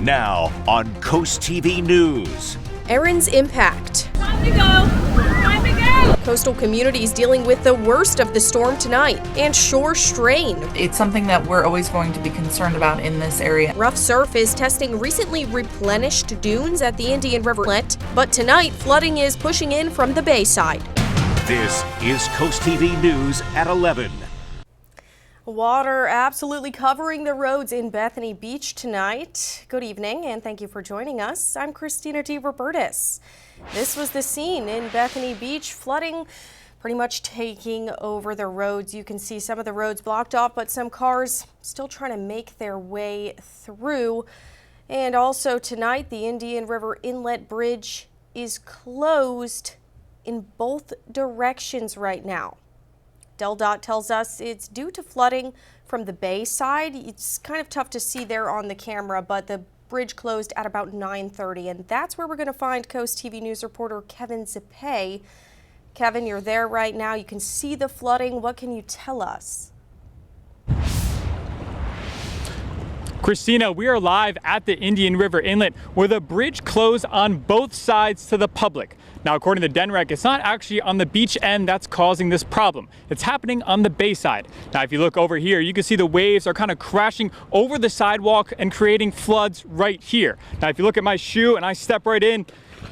Now on CoastTV News. Erin's impact. Time to go! Time to go! Coastal communities dealing with the worst of the storm tonight, and shore strain. It's something that we're always going to be concerned about in this area. Rough surf is testing recently replenished dunes at the Indian River Inlet, but tonight flooding is pushing in from the bayside. This is CoastTV News at 11. Water absolutely covering the roads in Bethany Beach tonight. Good evening and thank you for joining us. I'm Christina D. Robertis. This was the scene in Bethany Beach, flooding pretty much taking over the roads. You can see some of the roads blocked off, but some cars still trying to make their way through. And also tonight, the Indian River Inlet Bridge is closed in both directions right now. DelDOT tells us it's due to flooding from the bay side. It's kind of tough to see there on the camera, but the bridge closed at about 9:30, and that's where we're going to find Coast TV News reporter Kevin Zippe. Kevin, you're there right now. You can see the flooding. What can you tell us? Christina, we are live at the Indian River Inlet where the bridge closed on both sides to the public. Now, according to DENREC, it's not actually on the beach end that's causing this problem. It's happening on the bay side. Now, if you look over here, you can see the waves are kind of crashing over the sidewalk and creating floods right here. Now, if you look at my shoe and I step right in,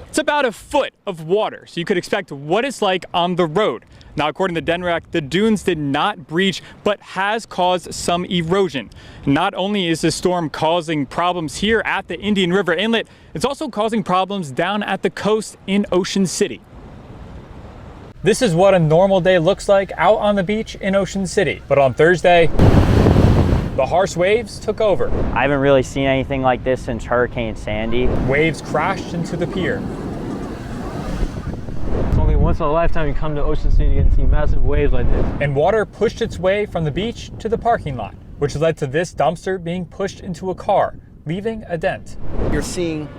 it's about a foot of water. So you could expect what it's like on the road. Now, according to DENREC, the dunes did not breach, but has caused some erosion. Not only is the storm causing problems here at the Indian River Inlet, it's also causing problems down at the coast in Ocean City. This is what a normal day looks like out on the beach in Ocean City. But on Thursday, the harsh waves took over. I haven't really seen anything like this since Hurricane Sandy. Waves crashed into the pier. Only once in a lifetime you come to Ocean City and see massive waves like this. And water pushed its way from the beach to the parking lot, which led to this dumpster being pushed into a car, leaving a dent. You're seeing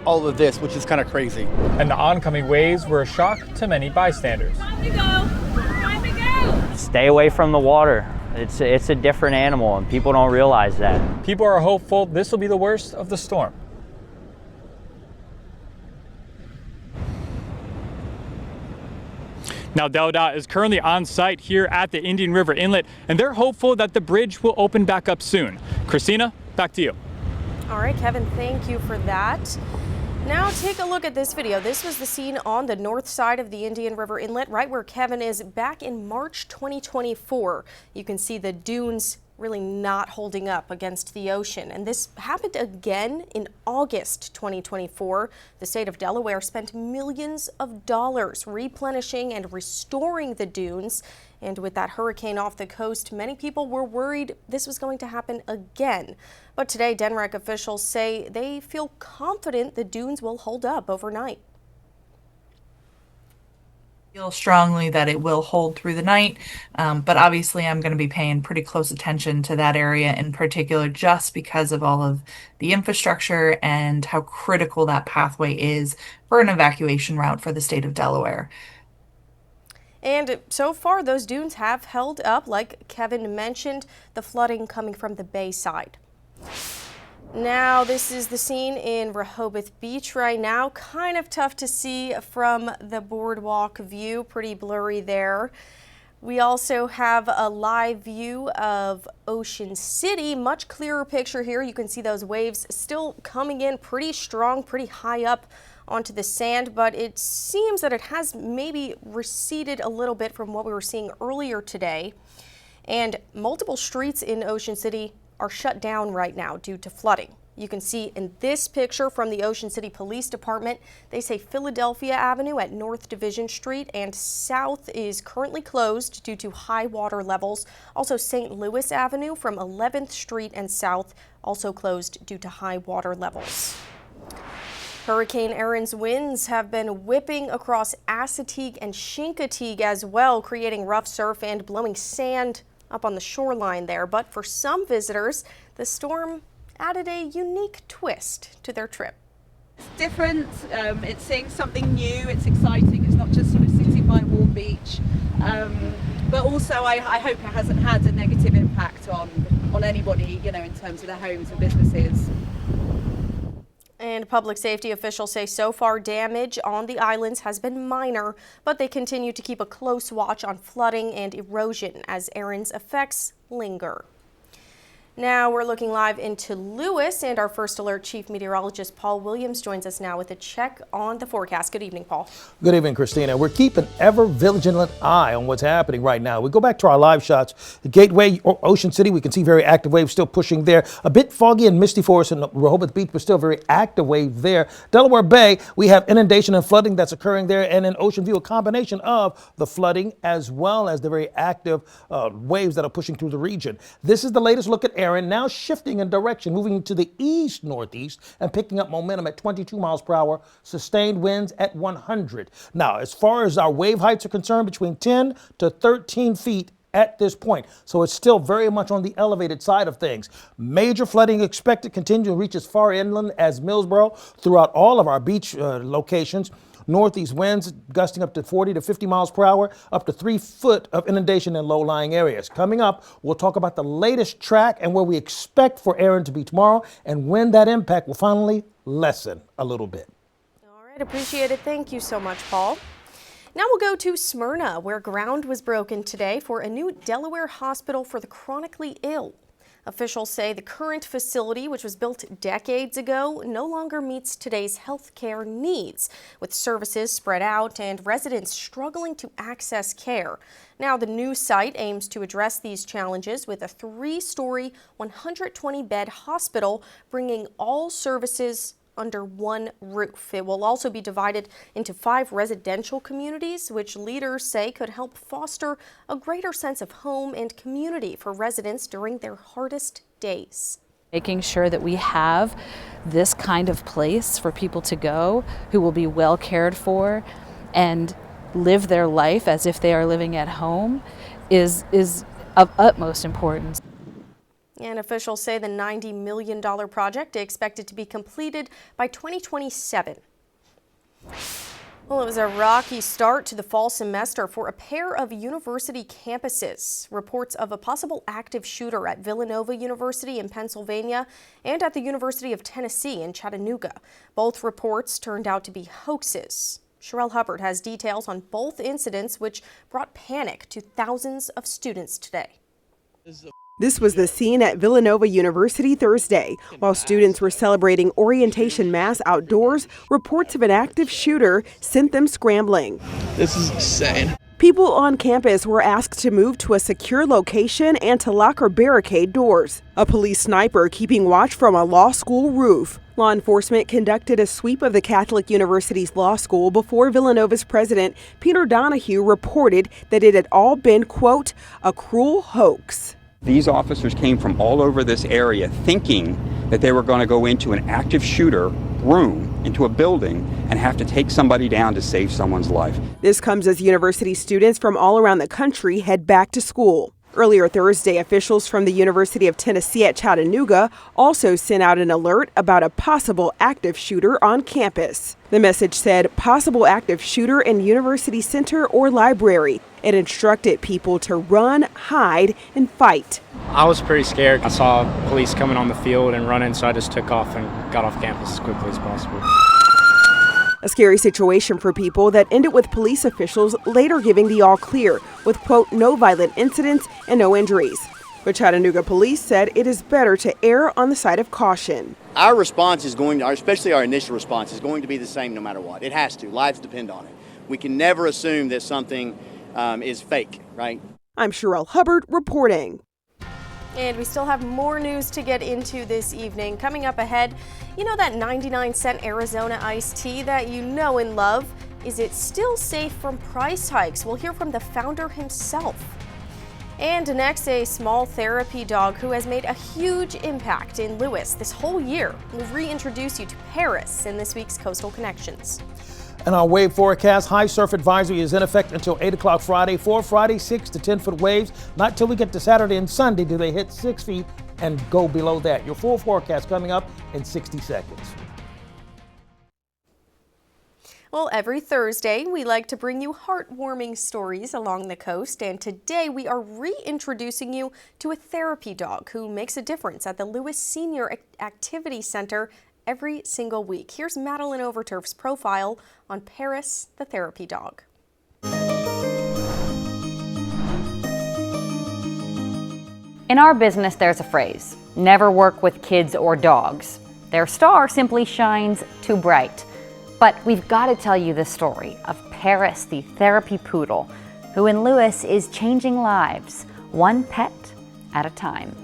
all of this, which is kind of crazy. And the oncoming waves were a shock to many bystanders. Time to go! Time to go! Stay away from the water. It's a different animal and people don't realize that. People are hopeful this will be the worst of the storm. Now, DelDOT is currently on site here at the Indian River Inlet, and they're hopeful that the bridge will open back up soon. Christina, back to you. All right, Kevin, thank you for that. Now take a look at this video. This was the scene on the north side of the Indian River Inlet, right where Kevin is back in March 2024. You can see the dunes really not holding up against the ocean. And this happened again in August 2024. The state of Delaware spent millions of dollars replenishing and restoring the dunes. And with that hurricane off the coast, many people were worried this was going to happen again. But today, DENREC officials say they feel confident the dunes will hold up overnight. Feel strongly that it will hold through the night, but obviously I'm going to be paying pretty close attention to that area in particular just because of all of the infrastructure and how critical that pathway is for an evacuation route for the state of Delaware. And so far, those dunes have held up, like Kevin mentioned, the flooding coming from the bay side. Now, this is the scene in Rehoboth Beach right now. Kind of tough to see from the boardwalk view, pretty blurry there. We also have a live view of Ocean City, much clearer picture here. You can see those waves still coming in pretty strong, pretty high up onto the sand, but it seems that it has maybe receded a little bit from what we were seeing earlier today. And multiple streets in Ocean City are shut down right now due to flooding. You can see in this picture from the Ocean City Police Department, they say Philadelphia Avenue at North Division Street and South is currently closed due to high water levels. Also, St. Louis Avenue from 11th Street and South also closed due to high water levels. Hurricane Erin's winds have been whipping across Assateague and Chincoteague as well, creating rough surf and blowing sand up on the shoreline there. But for some visitors, the storm added a unique twist to their trip. It's different, it's seeing something new, it's exciting, it's not just sort of sitting by a warm beach, but also I hope it hasn't had a negative impact on anybody, you know, in terms of their homes and businesses. And public safety officials say so far damage on the islands has been minor, but they continue to keep a close watch on flooding and erosion as Erin's effects linger. Now we're looking live into Lewis, and our First Alert Chief Meteorologist Paul Williams joins us now with a check on the forecast. Good evening, Paul. Good evening, Christina. We're keeping ever vigilant eye on what's happening right now. We go back to our live shots. The Gateway, Ocean City, we can see very active waves still pushing there. A bit foggy and misty for us in Rehoboth Beach, but still very active wave there. Delaware Bay, we have inundation and flooding that's occurring there, and in Ocean View, a combination of the flooding as well as the very active waves that are pushing through the region. This is the latest look at Erin, now shifting in direction, moving to the east-northeast and picking up momentum at 22 miles per hour, sustained winds at 100. Now, as far as our wave heights are concerned, between 10 to 13 feet at this point. So it's still very much on the elevated side of things. Major flooding expected to continue to reach as far inland as Millsboro throughout all of our beach locations. Northeast winds gusting up to 40 to 50 miles per hour, up to 3 foot of inundation in low-lying areas. Coming up, we'll talk about the latest track and where we expect for Erin to be tomorrow and when that impact will finally lessen a little bit. All right, appreciate it. Thank you so much, Paul. Now we'll go to Smyrna, where ground was broken today for a new Delaware hospital for the chronically ill. Officials say the current facility, which was built decades ago, no longer meets today's healthcare needs, with services spread out and residents struggling to access care. Now, the new site aims to address these challenges with a 3-story, 120-bed hospital, bringing all services under one roof. It will also be divided into 5 residential communities, which leaders say could help foster a greater sense of home and community for residents during their hardest days. Making sure that we have this kind of place for people to go who will be well cared for and live their life as if they are living at home is of utmost importance. And officials say the $90 million project is expected to be completed by 2027. Well, it was a rocky start to the fall semester for a pair of university campuses. Reports of a possible active shooter at Villanova University in Pennsylvania and at the University of Tennessee in Chattanooga. Both reports turned out to be hoaxes. Sherelle Hubbard has details on both incidents, which brought panic to thousands of students today. This was the scene at Villanova University Thursday. While students were celebrating orientation mass outdoors, reports of an active shooter sent them scrambling. This is insane. People on campus were asked to move to a secure location and to lock or barricade doors. A police sniper keeping watch from a law school roof. Law enforcement conducted a sweep of the Catholic University's law school before Villanova's president, Peter Donahue, reported that it had all been, quote, a cruel hoax. These officers came from all over this area thinking that they were going to go into an active shooter room, into a building, and have to take somebody down to save someone's life. This comes as university students from all around the country head back to school. Earlier Thursday, officials from the University of Tennessee at Chattanooga also sent out an alert about a possible active shooter on campus. The message said possible active shooter in University Center or library. It instructed people to run, hide, and fight. I was pretty scared. I saw police coming on the field and running, so I just took off and got off campus as quickly as possible. A scary situation for people that ended with police officials later giving the all clear with, quote, no violent incidents and no injuries. But Chattanooga police said it is better to err on the side of caution. Our response is going to, especially our initial response, is going to be the same no matter what. It has to. Lives depend on it. We can never assume that something is fake, right? I'm Sherelle Hubbard reporting. And we still have more news to get into this evening. Coming up ahead, you know that 99-cent Arizona iced tea that you know and love? Is it still safe from price hikes? We'll hear from the founder himself. And next, a small therapy dog who has made a huge impact in Lewis this whole year. We'll reintroduce you to Paris in this week's Coastal Connections. And our wave forecast, high surf advisory is in effect until 8 o'clock Friday. For Friday, 6 to 10 foot waves. Not till we get to Saturday and Sunday do they hit 6 feet and go below that. Your full forecast coming up in 60 seconds. Well, every Thursday, we like to bring you heartwarming stories along the coast, and today we are reintroducing you to a therapy dog who makes a difference at the Lewis Senior Activity Center every single week. Here's Madeline Overturf's profile on Paris, the therapy dog. In our business, there's a phrase, never work with kids or dogs. Their star simply shines too bright. But we've got to tell you the story of Paris, the therapy poodle, who in Lewis is changing lives, one pet at a time.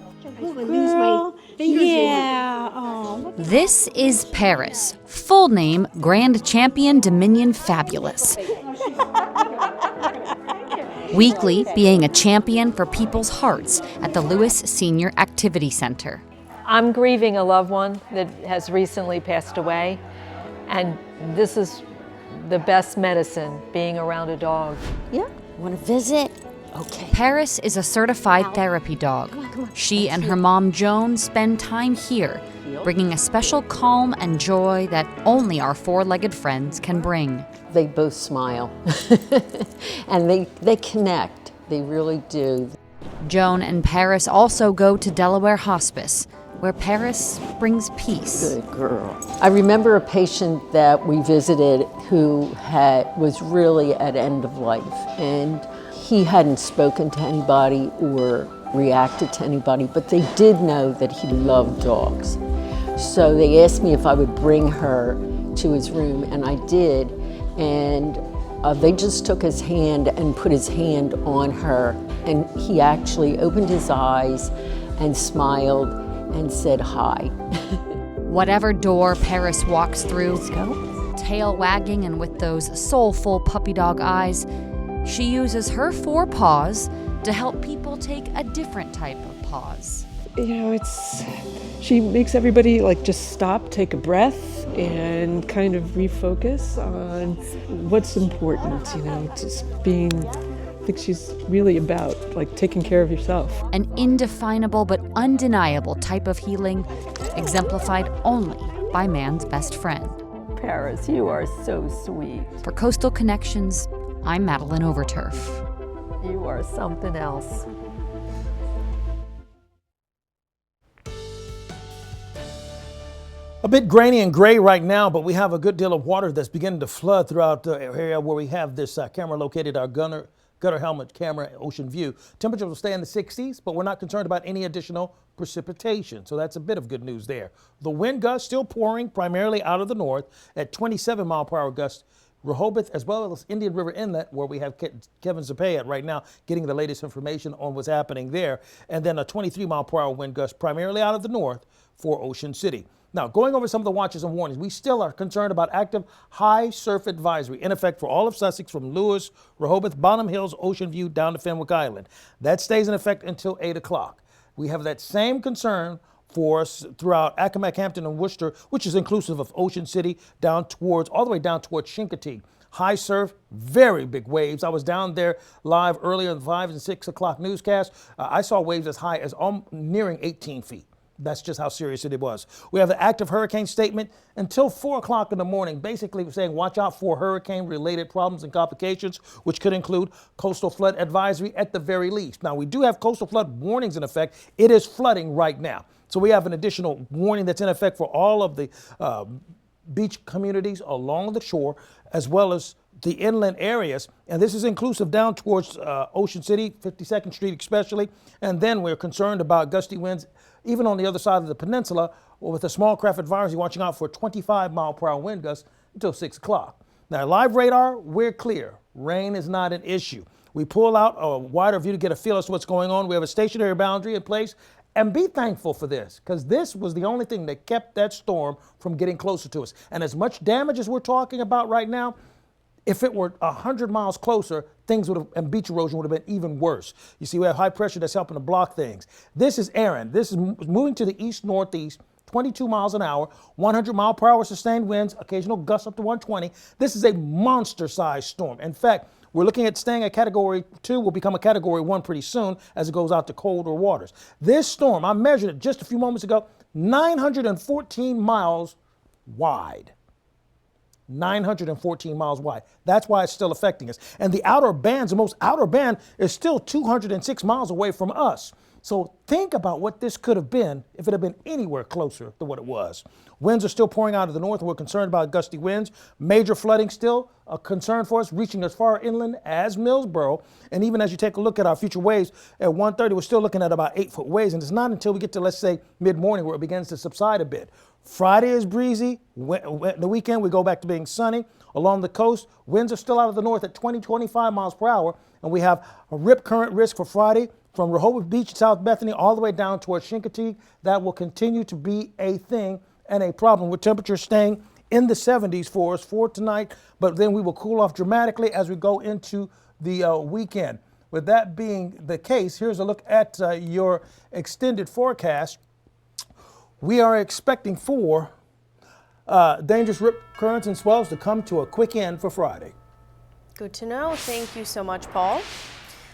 This is Paris, full name Grand Champion Dominion Fabulous. Weekly being a champion for people's hearts at the Lewis Senior Activity Center. I'm grieving a loved one that has recently passed away, and this is the best medicine, being around a dog. Yeah, want to visit? Okay. Paris is a certified therapy dog. She and her mom Joan spend time here, bringing a special calm and joy that only our four-legged friends can bring. They both smile and they connect, they really do. Joan and Paris also go to Delaware Hospice, where Paris brings peace. Good girl. I remember a patient that we visited who was really at end of life, and he hadn't spoken to anybody or reacted to anybody, but they did know that he loved dogs. So they asked me if I would bring her to his room, and I did. And they just took his hand and put his hand on her, and he actually opened his eyes and smiled and said hi. Whatever door Paris walks through, tail wagging and with those soulful puppy dog eyes, she uses her 4 paws to help people take a different type of pause. She makes everybody just stop, take a breath, and kind of refocus on what's important, just being, I think she's really about taking care of yourself. An indefinable but undeniable type of healing, exemplified only by man's best friend. Paris, you are so sweet. For Coastal Connections, I'm Madeline Overturf. You are something else. A bit grainy and gray right now, but we have a good deal of water that's beginning to flood throughout the area where we have this camera located, our gutter helmet camera, ocean view. Temperatures will stay in the 60s, but we're not concerned about any additional precipitation. So that's a bit of good news there. The wind gusts still pouring primarily out of the north at 27-mile-per-hour gusts. Rehoboth, as well as Indian River Inlet, where we have Kevin Zapay at right now, getting the latest information on what's happening there. And then a 23-mile-per-hour wind gust primarily out of the north for Ocean City. Now, going over some of the watches and warnings, we still are concerned about active high surf advisory in effect for all of Sussex from Lewis, Rehoboth, Bonham Hills, Ocean View down to Fenwick Island. That stays in effect until 8 o'clock. We have that same concern for us throughout Accomack, Hampton, and Worcester, which is inclusive of Ocean City all the way down towards Chincoteague. High surf, very big waves. I was down there live earlier in the 5 and 6 o'clock newscast. I saw waves as high as nearing 18 feet. That's just how serious it was. We have the active hurricane statement until 4 o'clock in the morning, basically saying watch out for hurricane-related problems and complications, which could include coastal flood advisory at the very least. Now, we do have coastal flood warnings in effect. It is flooding right now. So we have an additional warning that's in effect for all of the beach communities along the shore, as well as the inland areas, and this is inclusive down towards Ocean City, 52nd Street especially, and then we're concerned about gusty winds even on the other side of the peninsula, with a small craft advisory watching out for 25-mile-per-hour wind gusts until 6 o'clock. Now, live radar, we're clear. Rain is not an issue. We pull out a wider view to get a feel as to what's going on. We have a stationary boundary in place, and be thankful for this, because this was the only thing that kept that storm from getting closer to us. And as much damage as we're talking about right now, if it were 100 miles closer, and beach erosion would have been even worse. You see, we have high pressure that's helping to block things. This is Erin. This is moving to the east-northeast, 22 miles an hour, 100-mile-per-hour sustained winds, occasional gusts up to 120. This is a monster-sized storm. In fact, we're looking at staying at Category 2, will become a Category 1 pretty soon as it goes out to colder waters. This storm, I measured it just a few moments ago, 914 miles wide. 914 miles wide. That's why it's still affecting us. And the outer bands, the most outer band is still 206 miles away from us. So think about what this could have been if it had been anywhere closer to what it was. Winds are still pouring out of the north, and we're concerned about gusty winds. Major flooding still a concern for us, reaching as far inland as Millsboro. And even as you take a look at our future waves, at 1:30, we're still looking at about 8-foot waves. And it's not until we get to, let's say, mid-morning where it begins to subside a bit. Friday is breezy. The weekend, we go back to being sunny. Along the coast, winds are still out of the north at 20-25 miles per hour. And we have a rip current risk for Friday from Rehoboth Beach, South Bethany, all the way down towards Chincoteague. That will continue to be a thing and a problem, with temperatures staying in the 70s for us for tonight. But then we will cool off dramatically as we go into the weekend. With that being the case, here's a look at your extended forecast. We are expecting for dangerous rip currents and swells to come to a quick end for Friday. Good to know. Thank you so much, Paul.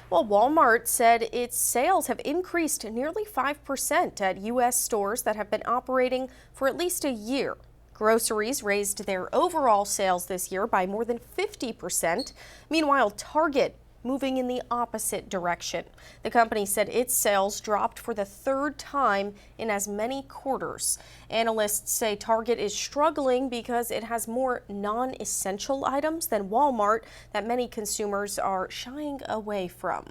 Well, Walmart said its sales have increased nearly 5% at U.S. stores that have been operating for at least a year. Groceries raised their overall sales this year by more than 50%. Meanwhile, Target moving in the opposite direction. The company said its sales dropped for the third time in as many quarters. Analysts say Target is struggling because it has more non-essential items than Walmart that many consumers are shying away from.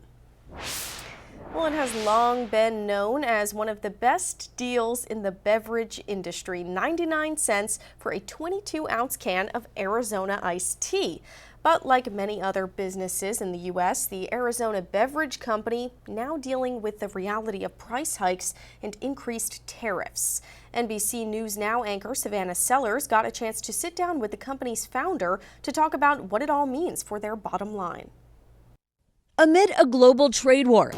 Well, it has long been known as one of the best deals in the beverage industry, 99 cents for a 22-ounce can of Arizona iced tea. But like many other businesses in the U.S., the Arizona Beverage Company now dealing with the reality of price hikes and increased tariffs. NBC News Now anchor Savannah Sellers got a chance to sit down with the company's founder to talk about what it all means for their bottom line. Amid a global trade war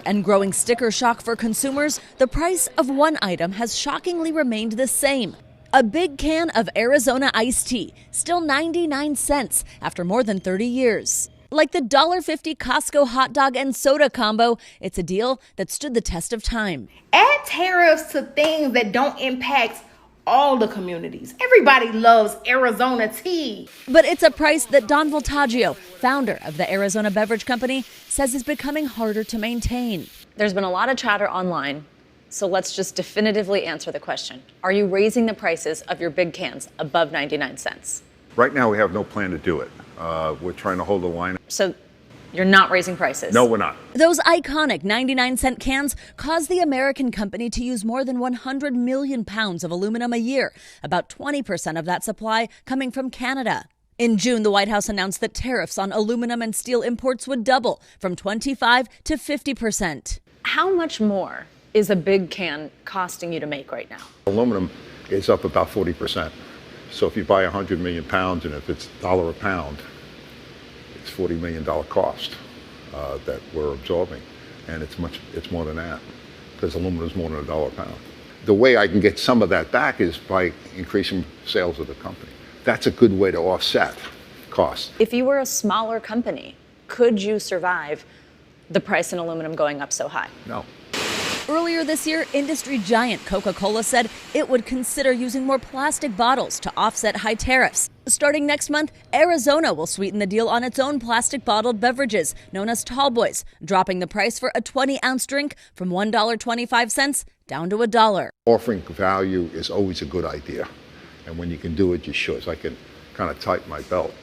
and growing sticker shock for consumers, the price of one item has shockingly remained the same. A big can of Arizona iced tea, still 99 cents after more than 30 years. Like the $1.50 Costco hot dog and soda combo, it's a deal that stood the test of time. Add tariffs to things that don't impact all the communities. Everybody loves Arizona tea. But it's a price that Don Voltaggio, founder of the Arizona Beverage Company, says is becoming harder to maintain. There's been a lot of chatter online. So let's just definitively answer the question. Are you raising the prices of your big cans above 99 cents? Right now, we have no plan to do it. We're trying to hold the line. So you're not raising prices? No, we're not. Those iconic 99-cent cans cause the American company to use more than 100 million pounds of aluminum a year, about 20% of that supply coming from Canada. In June, the White House announced that tariffs on aluminum and steel imports would double from 25% to 50%. How much more is a big can costing you to make right now? Aluminum is up about 40%. So if you buy 100 million pounds, and if it's $1 a pound, it's $40 million cost that we're absorbing. And it's more than that, because aluminum is more than $1 a pound. The way I can get some of that back is by increasing sales of the company. That's a good way to offset costs. If you were a smaller company, could you survive the price in aluminum going up so high? No. Earlier this year, industry giant Coca-Cola said it would consider using more plastic bottles to offset high tariffs. Starting next month, Arizona will sweeten the deal on its own plastic bottled beverages, known as Tall Boys, dropping the price for a 20-ounce drink from $1.25 down to $1. Offering value is always a good idea. And when you can do it, you should. So I can kind of tighten my belt.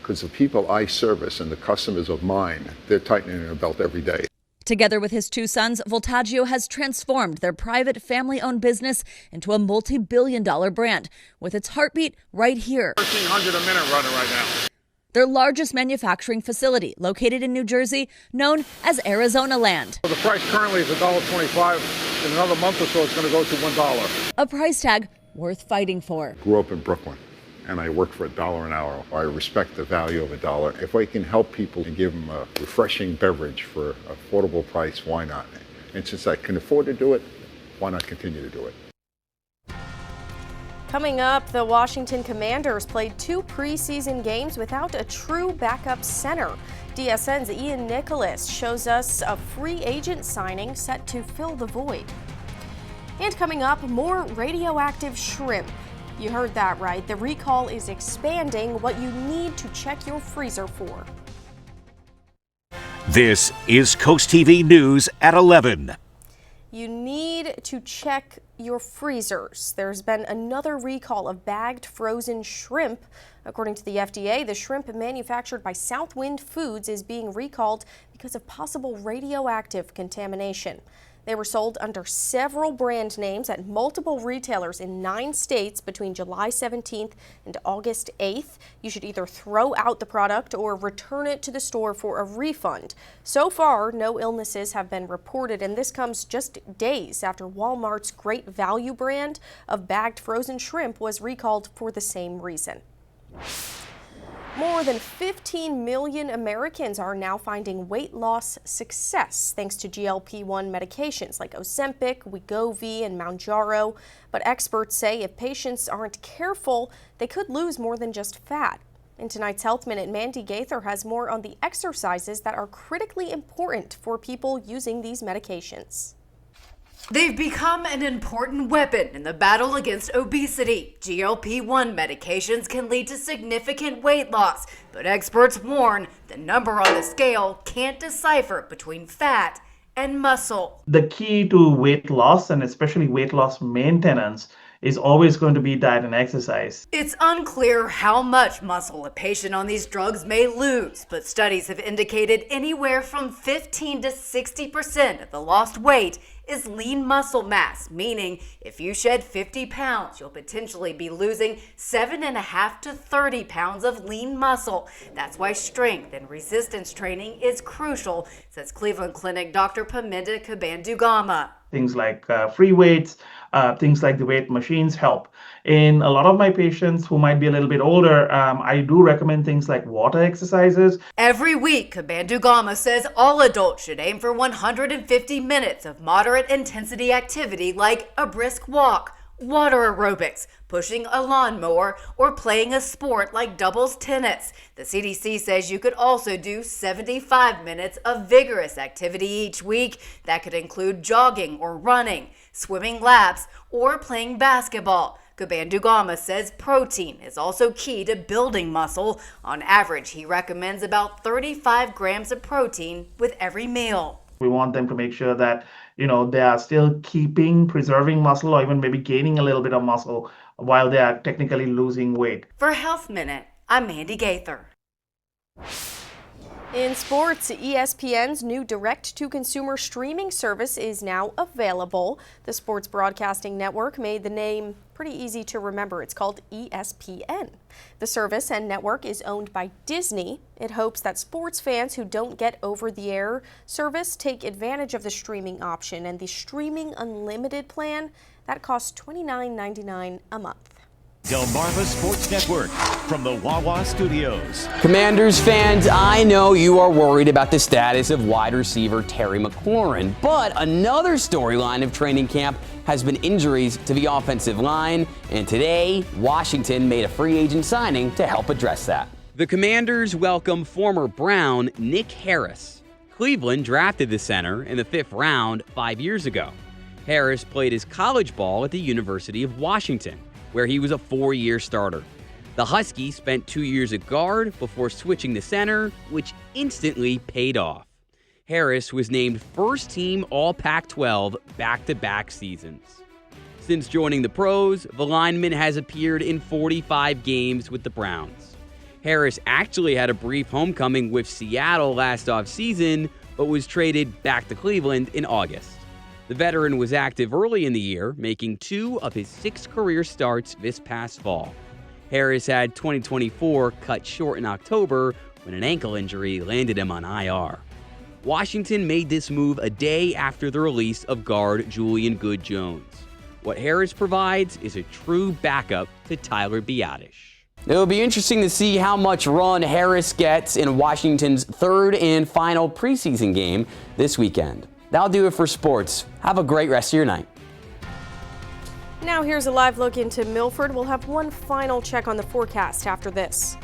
Because the people I service and the customers of mine, they're tightening their belt every day. Together with his two sons, Voltaggio has transformed their private family-owned business into a multi-billion-dollar brand, with its heartbeat right here. 1,300 a minute running right now. Their largest manufacturing facility, located in New Jersey, known as Arizona Land. The price currently is $1.25. In another month or so, it's going to go to $1. A price tag worth fighting for. Grew up in Brooklyn, and I work for $1 an hour. I respect the value of $1. If I can help people and give them a refreshing beverage for an affordable price, why not? And since I can afford to do it, why not continue to do it? Coming up, the Washington Commanders played 2 preseason games without a true backup center. DSN's Ian Nicholas shows us a free agent signing set to fill the void. And coming up, more radioactive shrimp. You heard that right. The recall is expanding what you need to check your freezer for. This is Coast TV News at 11. You need to check your freezers. There's been another recall of bagged frozen shrimp. According to the FDA, the shrimp manufactured by Southwind Foods is being recalled because of possible radioactive contamination. They were sold under several brand names at multiple retailers in 9 states between July 17th and August 8th. You should either throw out the product or return it to the store for a refund. So far, no illnesses have been reported, and this comes just days after Walmart's Great Value brand of bagged frozen shrimp was recalled for the same reason. More than 15 million Americans are now finding weight loss success thanks to GLP-1 medications like Ozempic, Wegovy, and Mounjaro. But experts say if patients aren't careful, they could lose more than just fat. In tonight's Health Minute, Mandy Gaither has more on the exercises that are critically important for people using these medications. They've become an important weapon in the battle against obesity. GLP-1 medications can lead to significant weight loss, but experts warn the number on the scale can't decipher between fat and muscle. The key to weight loss, and especially weight loss maintenance, is always going to be diet and exercise. It's unclear how much muscle a patient on these drugs may lose, but studies have indicated anywhere from 15 to 60% of the lost weight is lean muscle mass, meaning if you shed 50 pounds, you'll potentially be losing 7.5 to 30 pounds of lean muscle. That's why strength and resistance training is crucial, says Cleveland Clinic Dr. Paminda Kabandugama. Things like free weights, things like the weight machines help. In a lot of my patients who might be a little bit older, I do recommend things like water exercises. Every week, Kabandugama says all adults should aim for 150 minutes of moderate intensity activity like a brisk walk, water aerobics, pushing a lawnmower, or playing a sport like doubles tennis. The CDC says you could also do 75 minutes of vigorous activity each week. That could include jogging or running, swimming laps, or playing basketball. Kabandugama says protein is also key to building muscle. On average, he recommends about 35 grams of protein with every meal. We want them to make sure that, they are still preserving muscle, or even maybe gaining a little bit of muscle while they are technically losing weight. For Health Minute, I'm Mandy Gaither. In sports, ESPN's new direct-to-consumer streaming service is now available. The sports broadcasting network made the name pretty easy to remember. It's called ESPN. The service and network is owned by Disney. It hopes that sports fans who don't get over-the-air service take advantage of the streaming option, and the Streaming Unlimited plan, that costs $29.99 a month. Delmarva Sports Network from the Wawa Studios. Commanders fans, I know you are worried about the status of wide receiver Terry McLaurin, but another storyline of training camp has been injuries to the offensive line, and today, Washington made a free agent signing to help address that. The Commanders welcome former Brown Nick Harris. Cleveland drafted the center in the 5th round 5 years ago. Harris played his college ball at the University of Washington, where he was a 4-year starter. The Husky spent 2 years at guard before switching to center, which instantly paid off. Harris was named first-team All-Pac-12 back-to-back seasons. Since joining the pros, the lineman has appeared in 45 games with the Browns. Harris actually had a brief homecoming with Seattle last offseason, but was traded back to Cleveland in August. The veteran was active early in the year, making 2 of his 6 career starts this past fall. Harris had 2024 cut short in October when an ankle injury landed him on IR. Washington made this move a day after the release of guard Julian Good-Jones. What Harris provides is a true backup to Tyler Biadasz. It'll be interesting to see how much run Harris gets in Washington's 3rd and final preseason game this weekend. That'll do it for sports. Have a great rest of your night. Now here's a live look into Milford. We'll have one final check on the forecast after this.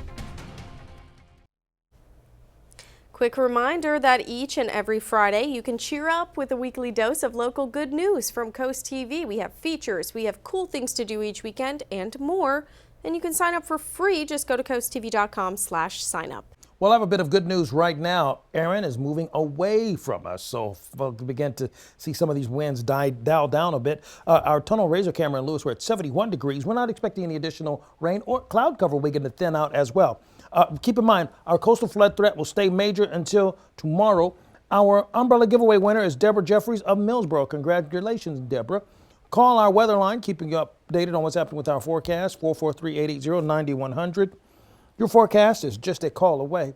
Quick reminder that each and every Friday you can cheer up with a weekly dose of local good news from Coast TV. We have features, we have cool things to do each weekend, and more. And you can sign up for free. Just go to coasttv.com/signup. Well, I have a bit of good news right now. Erin is moving away from us, so we'll begin to see some of these winds dial down a bit. Our tunnel razor camera in Lewis, we're at 71 degrees. We're not expecting any additional rain or cloud cover. We're going to thin out as well. Keep in mind, our coastal flood threat will stay major until tomorrow. Our umbrella giveaway winner is Deborah Jeffries of Millsboro. Congratulations, Deborah. Call our weather line, keeping you updated on what's happening with our forecast, 443-880-9100. Your forecast is just a call away.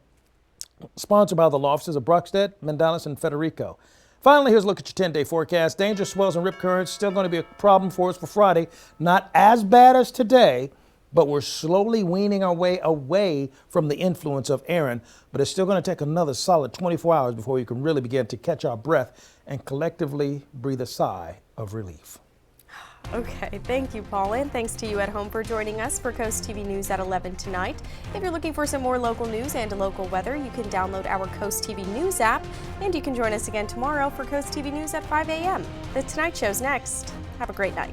Sponsored by the law offices of Bruckstead, Mendalis, and Federico. Finally, here's a look at your 10-day forecast. Dangerous swells and rip currents still going to be a problem for us for Friday. Not as bad as today, but we're slowly weaning our way away from the influence of Erin. But it's still going to take another solid 24 hours before we can really begin to catch our breath and collectively breathe a sigh of relief. Okay, thank you, Paul, and thanks to you at home for joining us for Coast TV News at 11 tonight. If you're looking for some more local news and local weather, you can download our Coast TV News app, and you can join us again tomorrow for Coast TV News at 5 a.m. The Tonight Show's next. Have a great night.